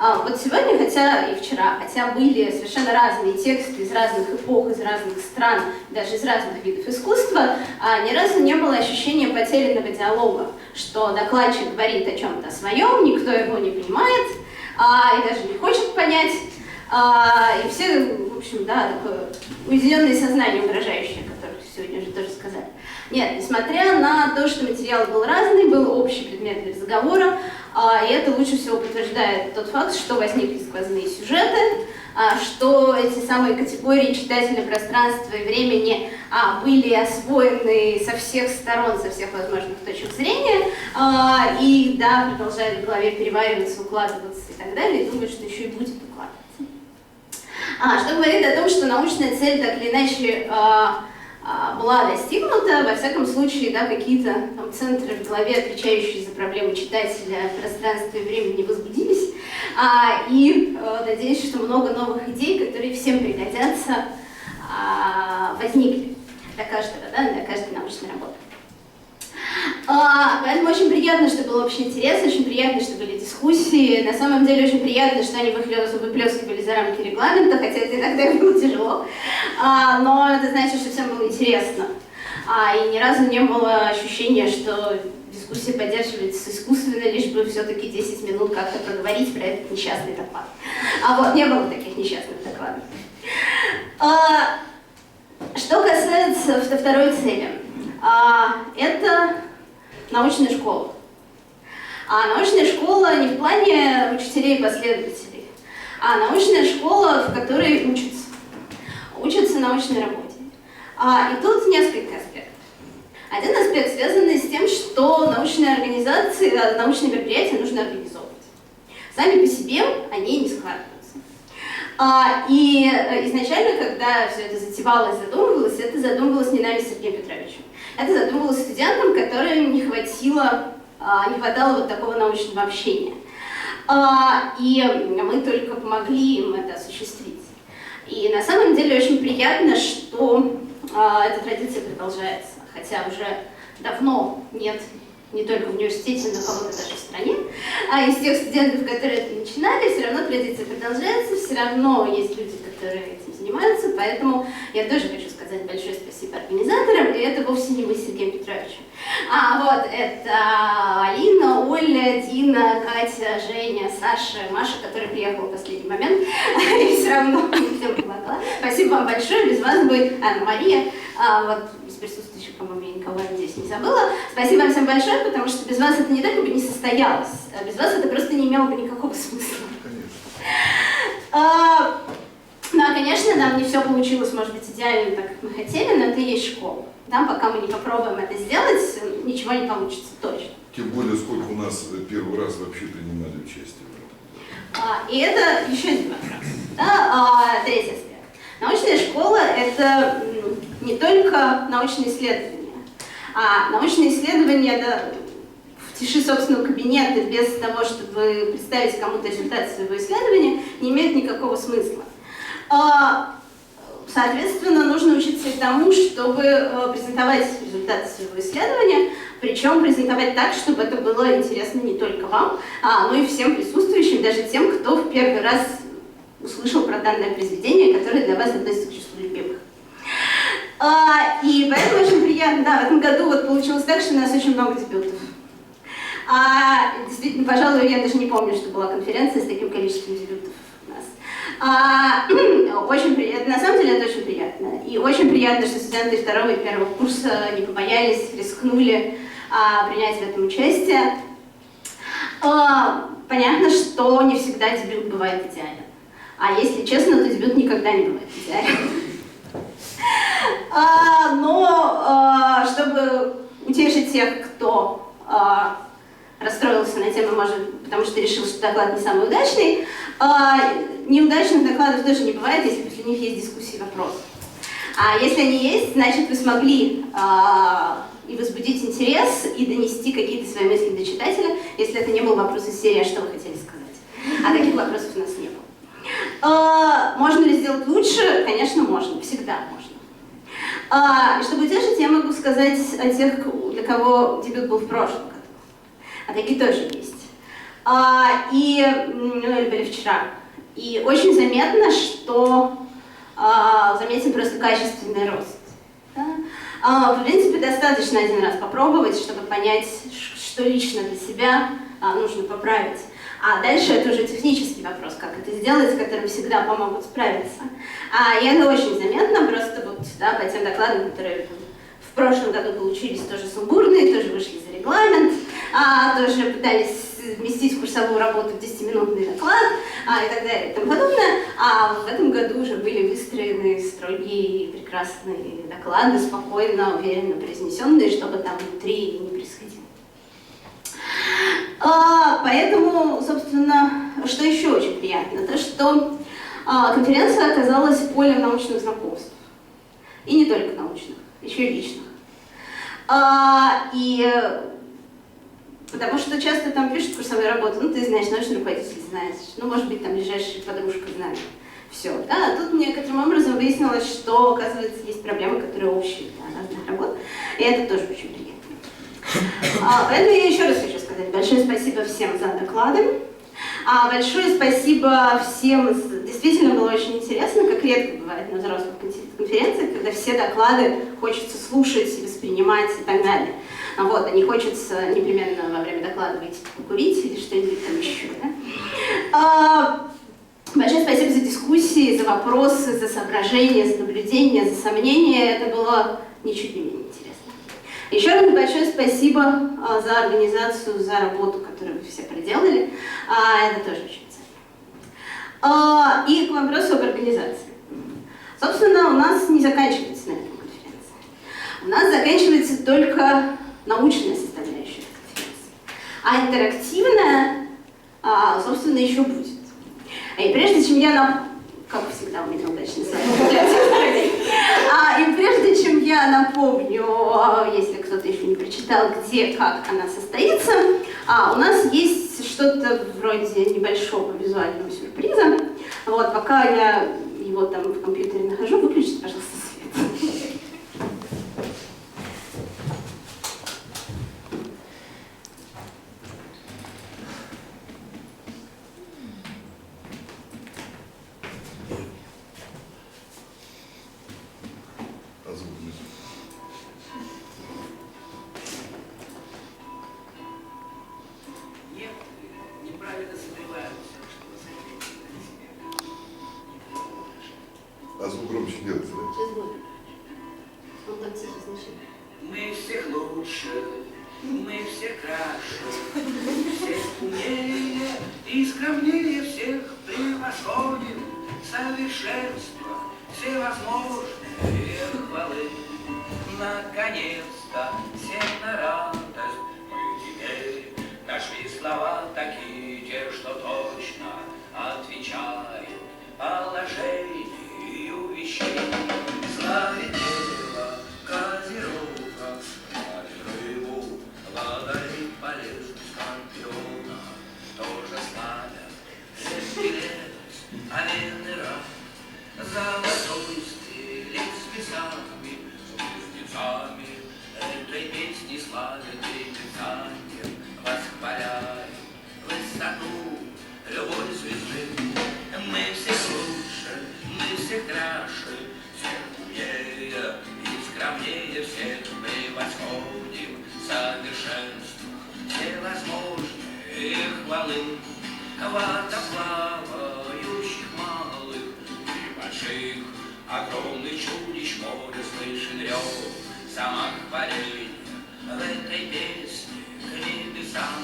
Вот сегодня, хотя и вчера, хотя были совершенно разные тексты из разных эпох, из разных стран, даже из разных видов искусства, ни разу не было ощущения потерянного диалога, что докладчик говорит о чем-то своем, никто его не понимает и даже не хочет понять, и все, в общем, да, такое уединенное сознание угрожающее, о котором сегодня уже тоже сказали. Нет, несмотря на то, что материал был разный, был общий предмет для разговора, и это лучше всего подтверждает тот факт, что возникли сквозные сюжеты, что эти самые категории читателя, пространства и времени были освоены со всех сторон, со всех возможных точек зрения, и да, продолжают в голове перевариваться, укладываться и так далее, и думают, что еще и будет укладываться. Что говорит о том, что научная цель так или иначе была достигнута, во всяком случае, да, какие-то центры в голове, отвечающие за проблемы читателя, пространства и времени, возбудились. И надеюсь, что много новых идей, которые всем пригодятся, возникли для каждого, да, для каждой научной работы. Поэтому очень приятно, что был общий интерес, очень приятно, что были дискуссии. На самом деле очень приятно, что они выплескивали за рамки регламента, хотя это иногда было тяжело. Но это значит, что всем было интересно. И ни разу не было ощущения, что дискуссия поддерживается искусственно, лишь бы все-таки 10 минут как-то проговорить про этот несчастный доклад. Вот, не было таких несчастных докладов. Что касается второй цели, это научная школа. Научная школа не в плане учителей и последователей, а научная школа, в которой учатся научной работе. И тут несколько аспектов. Один аспект связан с тем, что научные организации, научные мероприятия нужно организовывать. Сами по себе они не складываются. И изначально, когда все это затевалось, это задумывалось не нами с Сергеем Петровичем. Это задумывалось студентам, которым не хватало вот такого научного общения. И мы только помогли им это осуществить. И на самом деле очень приятно, что эта традиция продолжается, хотя уже давно нет не только в университете, но кого-то даже в стране. Из тех студентов, которые это начинали, все равно традиция продолжается, все равно есть люди, которые этим занимаются, поэтому я тоже хочу сказать большое спасибо организаторам, и это вовсе не мы с Сергеем Петровичем. Вот, это Алина, Оля, Дина, Катя, Женя, Саша, Маша, которая приехала в последний момент, и все равно всем помогла. Спасибо вам большое, без вас бы Анна Мария, вот, из присутствующих, по-моему, я никого здесь не забыла. Спасибо вам всем большое, потому что без вас это не только бы не состоялось, а без вас это просто не имело бы никакого смысла. Конечно, нам не все получилось, может быть, идеально так, как мы хотели, но это и есть школа. Там, пока мы не попробуем это сделать, ничего не получится точно. Тем более, сколько у нас первый раз вообще принимали участие в этом. И это еще один вопрос. Да? Третий аспект. Научная школа – это не только научные исследования. Научные исследования это в тиши собственного кабинета, без того, чтобы представить кому-то результаты своего исследования, не имеет никакого смысла. Соответственно, нужно учиться и тому, чтобы презентовать результаты своего исследования, причем презентовать так, чтобы это было интересно не только вам, но и всем присутствующим, даже тем, кто в первый раз услышал про данное произведение, которое для вас относится к числу любимых. И поэтому очень приятно, да, в этом году вот получилось так, что у нас очень много дебютов. Действительно, пожалуй, я даже не помню, что была конференция с таким количеством дебютов у нас. Очень приятно, на самом деле это очень приятно. И очень приятно, что студенты второго и первого курса не побоялись, рискнули принять в этом участие. Понятно, что не всегда дебют бывает идеален. Если честно, то дебют никогда не бывает идеален. Но чтобы утешить тех, кто расстроился на тему, может, потому что решил, что доклад не самый удачный, неудачных докладов тоже не бывает, если после них есть дискуссии и вопросы. Если они есть, значит, вы смогли и возбудить интерес, и донести какие-то свои мысли до читателя, если это не был вопрос из серии «А что вы хотели сказать?». Таких вопросов у нас не было. Можно ли сделать лучше? Конечно, можно, всегда можно. И чтобы утешить, я могу сказать о тех, для кого дебют был в прошлом году. Такие тоже есть. Или были вчера. И очень заметно, что заметен просто качественный рост. Да? В принципе, достаточно один раз попробовать, чтобы понять, что лично для себя нужно поправить. А дальше это уже технический вопрос, как это сделать, с которым всегда помогут справиться. И это очень заметно, просто вот, да, по тем докладам, которые в прошлом году получились тоже сумбурные, тоже вышли за регламент, тоже пытались вместить в курсовую работу в 10-минутный доклад и так далее и тому подобное. А в этом году уже были выстроены строгие, прекрасные доклады, спокойно, уверенно произнесенные, чтобы там внутри не происходило. Поэтому, собственно, что еще очень приятно, то что конференция оказалась полем научных знакомств. И не только научных, еще и личных. Потому что часто там пишут курсовые работы, ну ты знаешь, научный руководитель знаешь, ну может быть там ближайшая подружка знает. Все, да, тут некоторым образом выяснилось, что, оказывается, есть проблемы, которые общие для разных работ, и это тоже очень приятно. Поэтому я еще раз хочу сказать большое спасибо всем за доклады. Большое спасибо всем, действительно было очень интересно, как редко бывает на взрослых конференциях, когда все доклады хочется слушать, воспринимать и так далее. А не хочется непременно во время доклада выйти покурить или что-нибудь там еще. Да? Большое спасибо за дискуссии, за вопросы, за соображения, за наблюдения, за сомнения. Это было ничуть не менее интересно. Еще раз большое спасибо за организацию, за работу, которую вы все проделали. Это тоже очень ценно. И к вопросу об организации. Собственно, у нас не заканчивается на этом конференции. У нас заканчивается только научная составляющая конференции. А интерактивная, собственно, еще будет. И прежде чем я как всегда у меня удачный слайд. И прежде чем я напомню, если кто-то еще не прочитал, где, как она состоится, у нас есть что-то вроде небольшого визуального сюрприза. Пока я его там в компьютере нахожу, выключите, пожалуйста, свет. Мы всех лучше, мы всех краше, всех умнее и скромнее всех превосходим совершенство, всевозможные хвалы. Наконец-то всем на радость мы теперь нашли слова такие, те, что точно отвечают положению вещей. Славит дело Козерога, рыбу, благодарит полезность скорпиона, тоже славят рептилец, оленный рай, золотой стрелец с весами, близнецами, этой песни славят трепетанием, восхваляют высоту любой звезды. Мы всех лучше, мы всех краше, всех умнее и скромнее всех превосходим совершенство, всевозможные хвалы. Водоплавающих малых и больших, огромных чудищ море слышен рев самохваления в этой песне к небесам.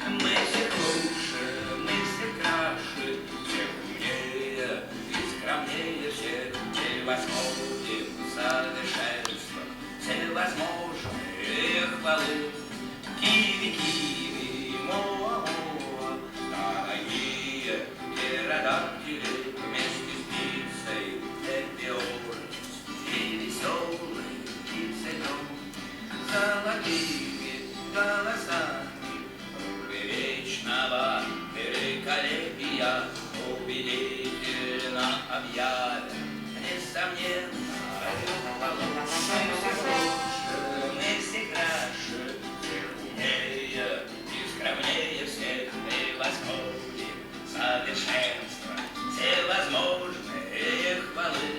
Мы всех лучше, мы всех краше, всех умнее и скромнее всех превосходим совершенство, всевозможные хвалы. Киви, киви, моа, моа, дорогие птеродактили вместе с птицей эпиорис и веселой птицей-дом, золотыми голосами вечного великолепия убедительно объявят несомненно хвалу. Мы все лучше, мы все краше, всех умнее и скромнее всех совершенства, всевозможные хвалы.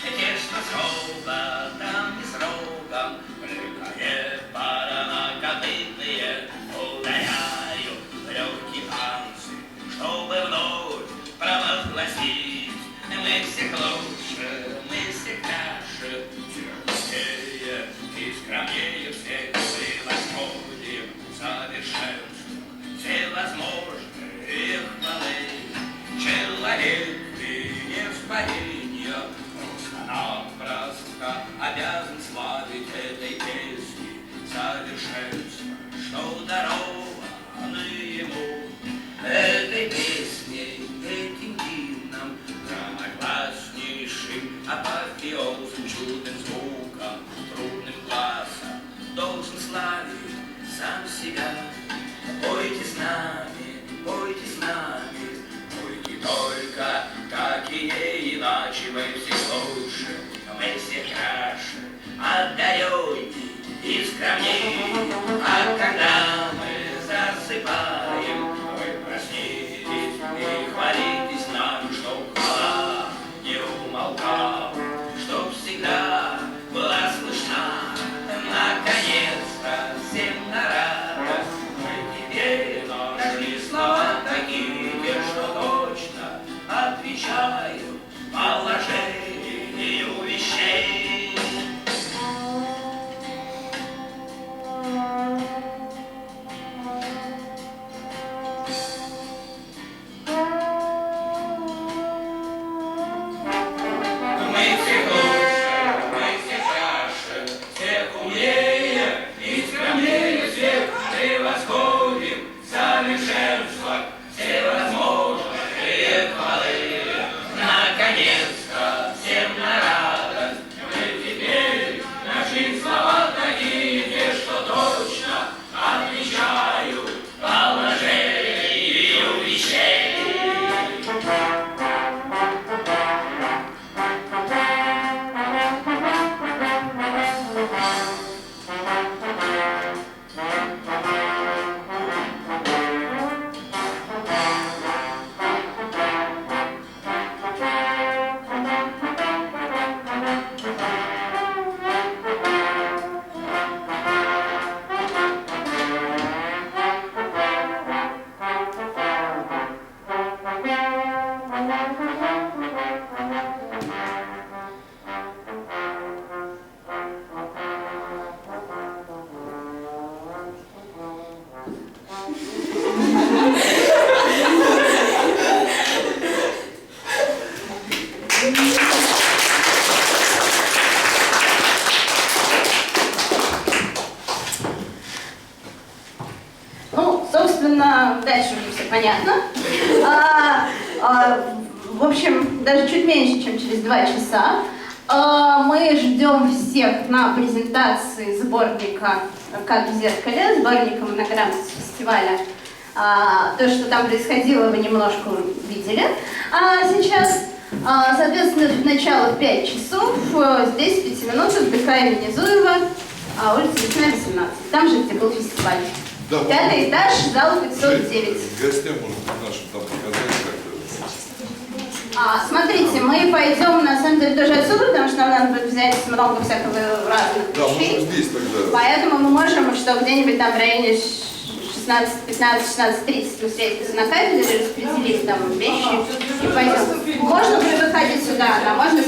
Те, что с роботом и с рогом, легкая пара копытные, ударяют в легкий танцы, чтобы вновь провозгласить: мы всех лучше, мы всех краше, честнее и скромнее всех превосходим совершенство, всевозможные хвалы. Человек ты не в паренье, просто-напросто обязан славить этой песни совершенство, что даровано ему. Этой песней, этим гимном, громогласнейшим апофеозом, чудным звуком, трудным глазом должен славить сам себя. Пойте с нами, пойте с нами, пойте только так и не иначе. Мы все лучше, мы все краше, отдаленней и скромней. А когда мы засыпаем, вы проснитесь и хвалитесь нами, чтоб хвала не умолкала, чтоб всегда была слышна. Наконец-то всем на радость мы тебе нашли слова такие, что точно отвечают положению вещей. Мы всех лучше, мы всех краше, всех умнее и скромнее всех превосходим совершенство, всевозможные хвалы. Наконец-то всем на радость мы теперь нашли слова такие, те, что точно отвечают положению вещей. Ну, собственно, дальше уже все понятно. В общем, даже чуть меньше, чем через 2 часа мы ждем всех на презентации сборника «Как в зеркале», сборника монограмм с фестиваля. То, что там происходило, вы немножко видели. Сейчас, соответственно, начало в 5 часов, здесь в 5 минутах, ДК имени Зуева, улица Лесная, 18, там же, где был фестиваль. Да, 5-й этаж, зал 509. Гостям, может быть, нашим там показать как-то. Смотрите, мы пойдем, на самом деле, тоже отсюда, потому что нам надо будет взять много всякого разных Да, вещей. может, здесь тогда. Поэтому мы можем, что где-нибудь там в районе 16:15-16:30 встретиться на кафедре, распределить там вещи и пойдем. Можно выходить сюда, да, можно